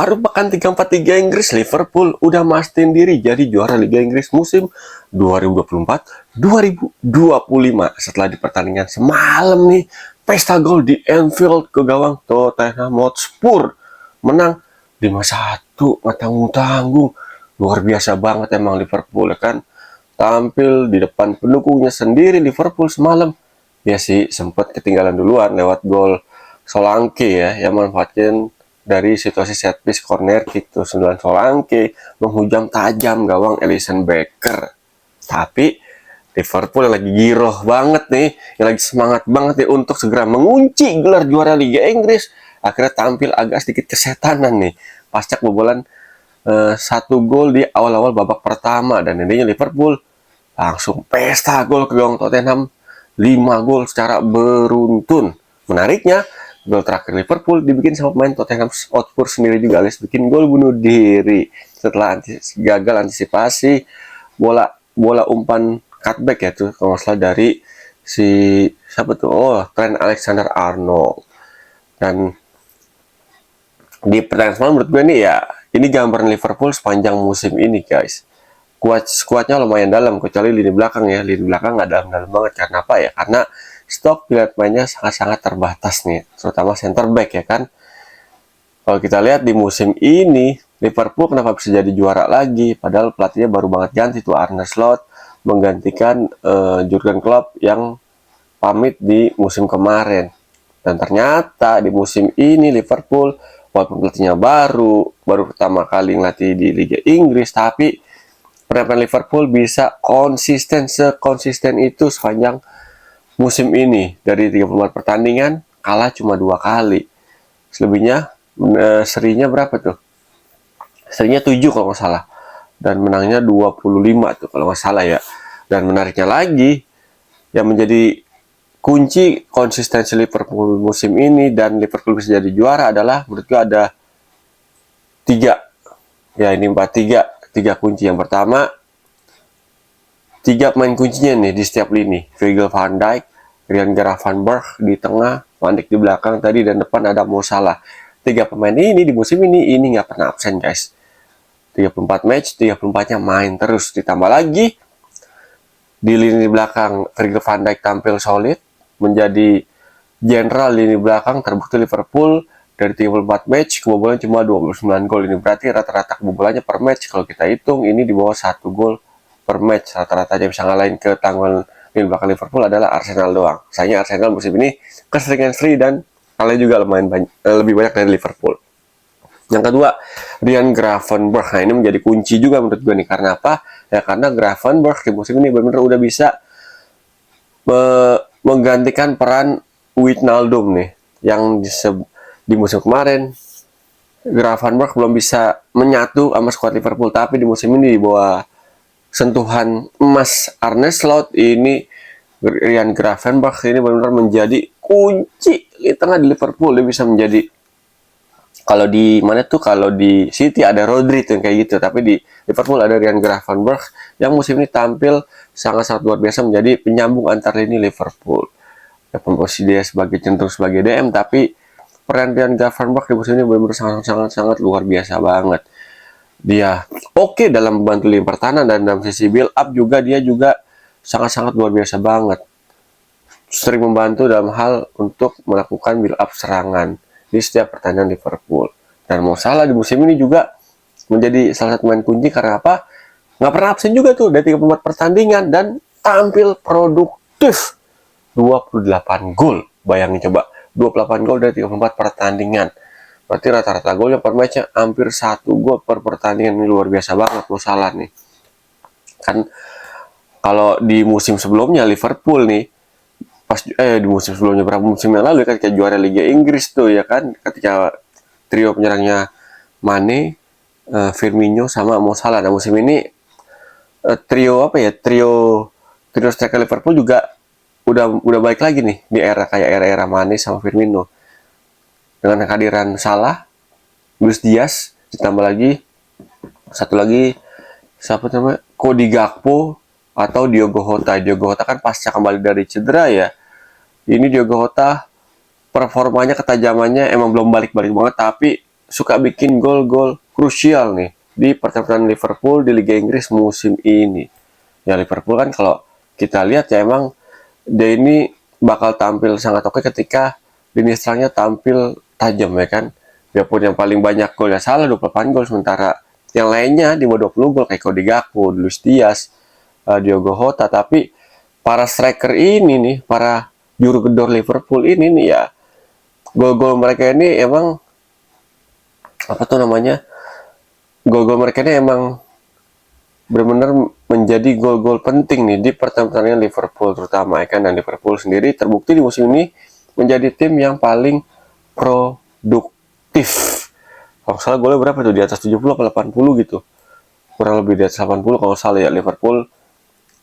Baru pekan 34 Liga Inggris, Liverpool udah mastiin diri jadi juara Liga Inggris musim 2024-2025. Setelah di pertandingan semalam nih, pesta gol di Anfield ke gawang Tottenham Hotspur. Menang 5-1, nggak tanggung-tanggung. Luar biasa banget emang Liverpool ya kan. Tampil di depan pendukungnya sendiri Liverpool semalam. Ya sih, sempat ketinggalan duluan lewat gol Solanke ya, yang manfaatkan dari situasi set piece corner kick tuh 9 Solanke menghujam tajam gawang Alisson Becker. Tapi Liverpool yang lagi giroh banget nih, yang lagi semangat banget nih untuk segera mengunci gelar juara Liga Inggris, akhirnya tampil agak sedikit kesetanan nih pasca kebobolan satu gol di awal-awal babak pertama, dan intinya Liverpool langsung pesta gol ke gawang Tottenham, 5 gol secara beruntun. Menariknya, gol terakhir Liverpool dibikin sama pemain Tottenham Hotspur sendiri juga, alias bikin gol bunuh diri setelah gagal antisipasi bola umpan cutback ya tuh kalau nggak salah dari si siapa tuh, Trent Alexander-Arnold. Dan di pertandingan semalam menurut gue nih ya, ini gambaran Liverpool sepanjang musim ini guys. Skuadnya lumayan dalam, kecuali lini belakang ya. Lini belakang nggak dalam-dalam banget. Karena apa ya? Karena stok pilihan mainnya sangat-sangat terbatas nih, terutama center back ya kan. Kalau kita lihat di musim ini, Liverpool kenapa bisa jadi juara lagi? Padahal pelatihnya baru banget ganti tuh, Arne Slot menggantikan Jurgen Klopp yang pamit di musim kemarin. Dan ternyata di musim ini Liverpool, walaupun pelatihnya baru pertama kali ngelatih di Liga Inggris, tapi penampilan Liverpool bisa sekonsisten itu sepanjang musim ini. Dari 34 pertandingan kalah cuma 2 kali. Selebihnya serinya berapa tuh? Serinya 7 kalau nggak salah. Dan menangnya 25 tuh kalau nggak salah ya. Dan menariknya lagi, yang menjadi kunci konsistensi Liverpool musim ini dan Liverpool bisa jadi juara adalah, menurut gue ada 3. Ya ini 3 kunci. Yang pertama, 3 pemain kuncinya nih di setiap lini. Virgil van Dijk, Ryan Gravenberch di tengah, Van Dijk di belakang tadi, dan depan ada Mo Salah. 3 pemain ini di musim ini nggak pernah absen guys. 34 match, 34-nya main terus. Ditambah lagi di lini belakang Virgil van Dijk tampil solid, menjadi jenderal lini belakang. Terbukti Liverpool dari 34 match kebobolan cuma 29 gol. Ini berarti rata-rata kebobolannya per match kalau kita hitung ini di bawah 1 gol per match. Rata-rata aja bisa ngalahin ke tanggal lini belakang Liverpool adalah Arsenal doang. Sayangnya Arsenal musim ini keseringan seri dan kalian juga lumayan lebih banyak dari Liverpool. Yang kedua, Ryan Gravenberch. Nah, ini menjadi kunci juga menurut gue nih. Karena apa? Ya karena Gravenberch di musim ini benar-benar udah bisa menggantikan peran Wijnaldum nih. Yang di musim kemarin Gravenberch belum bisa menyatu sama skuad Liverpool, tapi di musim ini di bawah sentuhan emas Arne Slot ini, Ryan Gravenberch ini benar-benar menjadi kunci di tengah di Liverpool. Dia bisa menjadi, kalau di mana tuh, kalau di City ada Rodri tuh kayak gitu, tapi di Liverpool ada Ryan Gravenberch yang musim ini tampil sangat-sangat luar biasa, menjadi penyambung antar lini Liverpool. Ya, posisi dia sebagai cenderung sebagai DM, tapi peran Ryan Gravenberch di musim ini benar-benar sangat-sangat luar biasa banget. Dia oke dalam membantu lini pertahanan, dan dalam sisi build up juga dia juga sangat-sangat luar biasa banget. Sering membantu dalam hal untuk melakukan build up serangan di setiap pertandingan Liverpool. Dan Mo Salah di musim ini juga menjadi salah satu pemain kunci. Karena apa? Nggak pernah absen juga tuh dari 34 pertandingan dan tampil produktif. 28 gol. Bayangin coba, 28 gol dari 34 pertandingan. Berarti rata-rata golnya per matchnya hampir 1 gol per pertandingan. Ini luar biasa banget Mo Salah nih. Kan kalau di musim sebelumnya Liverpool nih, di musim sebelumnya, berapa musim yang lalu ketika juara Liga Inggris tuh ya kan, ketika trio penyerangnya Mane, Firmino sama Mo Salah. Nah musim ini trio striker Liverpool juga udah baik lagi nih di era Mane sama Firmino, dengan kehadiran Salah, Luis Diaz, ditambah lagi satu lagi siapa namanya, Cody Gakpo atau Diogo Jota. Diogo Jota kan pasca kembali dari cedera ya. Ini Diogo Jota performanya, ketajamannya emang belum balik-balik banget, tapi suka bikin gol-gol krusial nih di pertempuran Liverpool di Liga Inggris musim ini. Ya Liverpool kan kalau kita lihat ya emang dia ini bakal tampil sangat oke ketika lini serangnya tampil tajam ya kan. Biarpun yang paling banyak gol ya salah 28 gol, sementara yang lainnya di bawah 20 gol kayak Cody Gakpo, Luis Diaz, Diogo Jota. Tapi para striker ini nih, para juru gedor Liverpool ini nih ya, gol-gol mereka ini emang apa tuh namanya, gol-gol mereka ini emang benar-benar menjadi gol-gol penting nih di pertandingan Liverpool terutama ya kan. Dan Liverpool sendiri terbukti di musim ini menjadi tim yang paling produktif. Kalau salah golnya berapa tuh, di atas 70 atau 80 gitu, kurang lebih di atas 80 kalau salah ya. Liverpool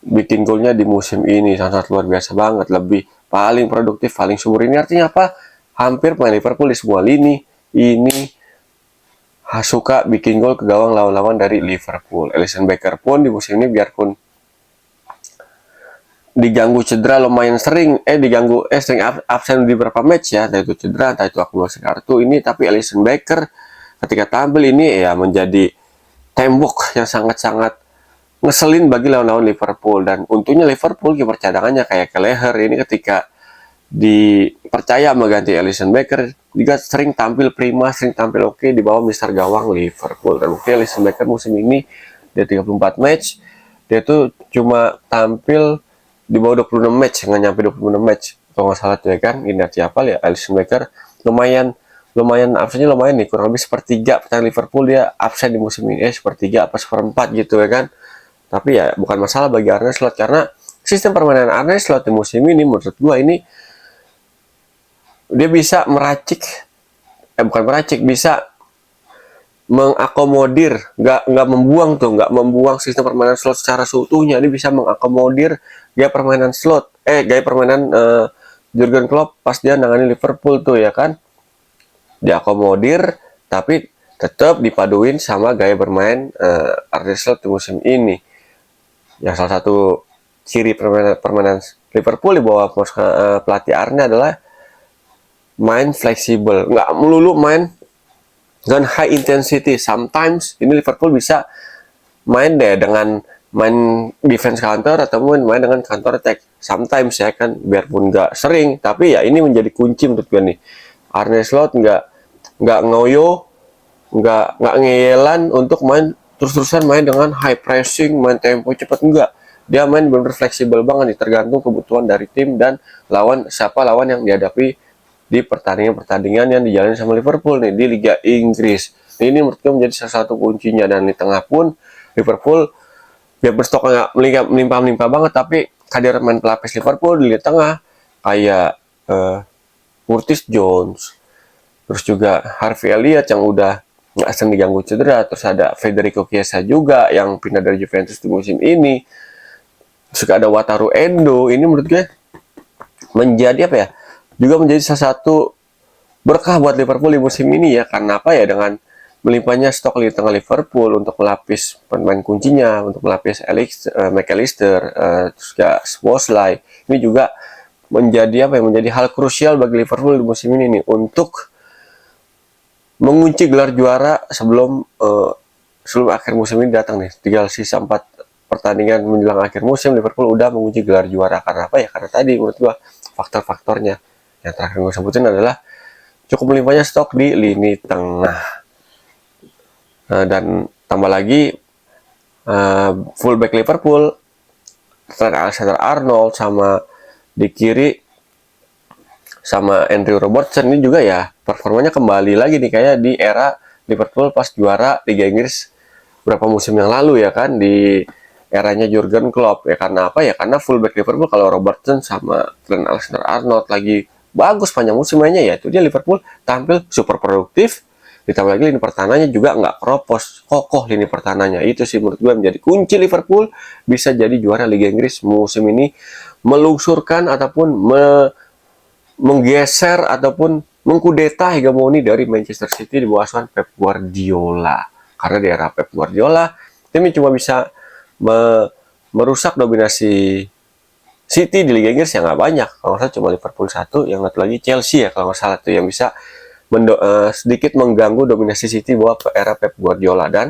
bikin golnya di musim ini sangat luar biasa banget, lebih paling produktif, paling subur. Ini artinya apa? Hampir pemain Liverpool di semua lini ini suka bikin gol ke gawang lawan-lawan dari Liverpool. Alisson Becker pun di musim ini biarpun diganggu cedera lumayan sering, sering absen di beberapa match ya, entah itu cedera, entah itu akumulasi kartu ini, tapi Alisson Becker ketika tampil ini ya menjadi tembok yang sangat-sangat ngeselin bagi lawan-lawan Liverpool. Dan untungnya Liverpool kiper cadangannya kayak Kelleher ini ketika dipercaya mengganti Alisson Becker juga sering tampil prima, sering tampil oke di bawah Mister Gawang Liverpool. Dan bukti Alisson Becker musim ini dia 34 match, dia tuh cuma tampil di bawah 26 match, nggak nyampe 26 match kalau nggak salah tuh ya kan. Ini siapa ya, Alisson Becker lumayan absennya lumayan nih, kurang lebih sepertiga pertandingan Liverpool dia absen di musim ini, sepertiga apa seperempat gitu ya kan. Tapi ya bukan masalah bagi Arne Slot, karena sistem permainan Arne Slot di musim ini menurut gua ini dia bisa bisa mengakomodir, nggak membuang sistem permainan Slot secara seutuhnya. Dia bisa mengakomodir gaya permainan Jurgen Klopp pas dia nangani Liverpool tuh ya kan. Diakomodir tapi tetap dipaduin sama gaya bermain Arne Slot di musim ini. Yang salah satu ciri permainan Liverpool di bawah pelatih Arne adalah main fleksibel, nggak melulu main dengan high intensity. Sometimes ini Liverpool bisa main deh dengan main defense counter atau main dengan counter attack. Sometimes ya kan, biarpun nggak sering, tapi ya ini menjadi kunci menurut gue nih. Arne Slot nggak ngoyo, nggak ngeyelan untuk main terus-terusan main dengan high pressing, main tempo cepat, enggak. Dia main benar-benar fleksibel banget nih, tergantung kebutuhan dari tim dan lawan yang dihadapi di pertandingan yang dijalani sama Liverpool nih di Liga Inggris. Ini menurutku menjadi salah satu kuncinya. Dan di tengah pun Liverpool ya berstoknya melimpah banget, tapi kehadiran main pelapis Liverpool di tengah kayak Curtis Jones, terus juga Harvey Elliott yang udah nggak sering diganggu cedera, terus ada Federico Chiesa juga yang pindah dari Juventus di musim ini, terus juga ada Wataru Endo. Ini menurut gue menjadi apa ya, juga menjadi salah satu berkah buat Liverpool di musim ini ya. Karena apa ya, dengan melimpahnya stok di tengah Liverpool untuk melapis pemain kuncinya, untuk melapis McAllister, terus juga Szoboszlai, ini juga menjadi apa ya, menjadi hal krusial bagi Liverpool di musim ini nih untuk mengunci gelar juara sebelum akhir musim ini datang nih. Tinggal sisa 4 pertandingan menjelang akhir musim, Liverpool udah mengunci gelar juara. Karena apa ya, karena tadi menurut gua faktor-faktornya yang terakhir gue sebutin adalah cukup melimpahnya stok di lini tengah. Dan tambah lagi fullback Liverpool Trent Alexander-Arnold sama di kiri sama Andrew Robertson ini juga ya performanya kembali lagi nih kayak di era Liverpool pas juara Liga Inggris berapa musim yang lalu ya kan, di eranya Jurgen Klopp ya. Karena apa ya, karena fullback Liverpool kalau Robertson sama Trent Alexander-Arnold lagi bagus panjang musim mainnya, ya itu dia Liverpool tampil super produktif. Ditambah lagi lini pertahanannya juga nggak keropos, kokoh lini pertahanannya. Itu sih menurut gue menjadi kunci Liverpool bisa jadi juara Liga Inggris musim ini, melungsurkan ataupun menggeser ataupun mengkudeta hegemoni dari Manchester City di bawah asuhan Pep Guardiola. Karena di era Pep Guardiola timnya cuma bisa merusak dominasi City di Liga Inggris yang nggak banyak. Kalau nggak salah cuma Liverpool 1, yang satu lagi Chelsea ya kalau nggak salah tuh yang bisa sedikit mengganggu dominasi City bawa ke era Pep Guardiola. Dan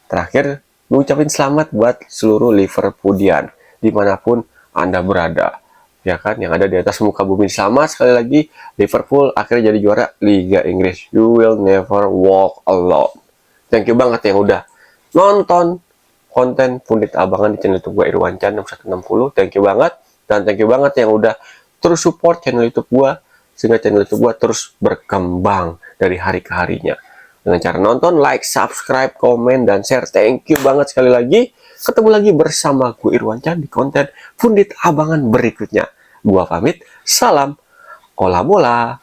terakhir, ngucapin selamat buat seluruh Liverpoolian dimanapun Anda berada, ya kan, yang ada di atas muka bumi. Selamat sekali lagi, Liverpool akhirnya jadi juara Liga Inggris. You will never walk alone. Thank you banget yang udah nonton konten Pundit Abangan di channel YouTube gue Irwancan 6160. Thank you banget. Dan thank you banget yang udah terus support channel YouTube gue, sehingga channel YouTube gue terus berkembang dari hari ke harinya dengan cara nonton, like, subscribe, komen, dan share. Thank you banget sekali lagi. Ketemu lagi bersama gue Irwancan di konten Pundit Abangan berikutnya. Gua pamit, salam olah bola.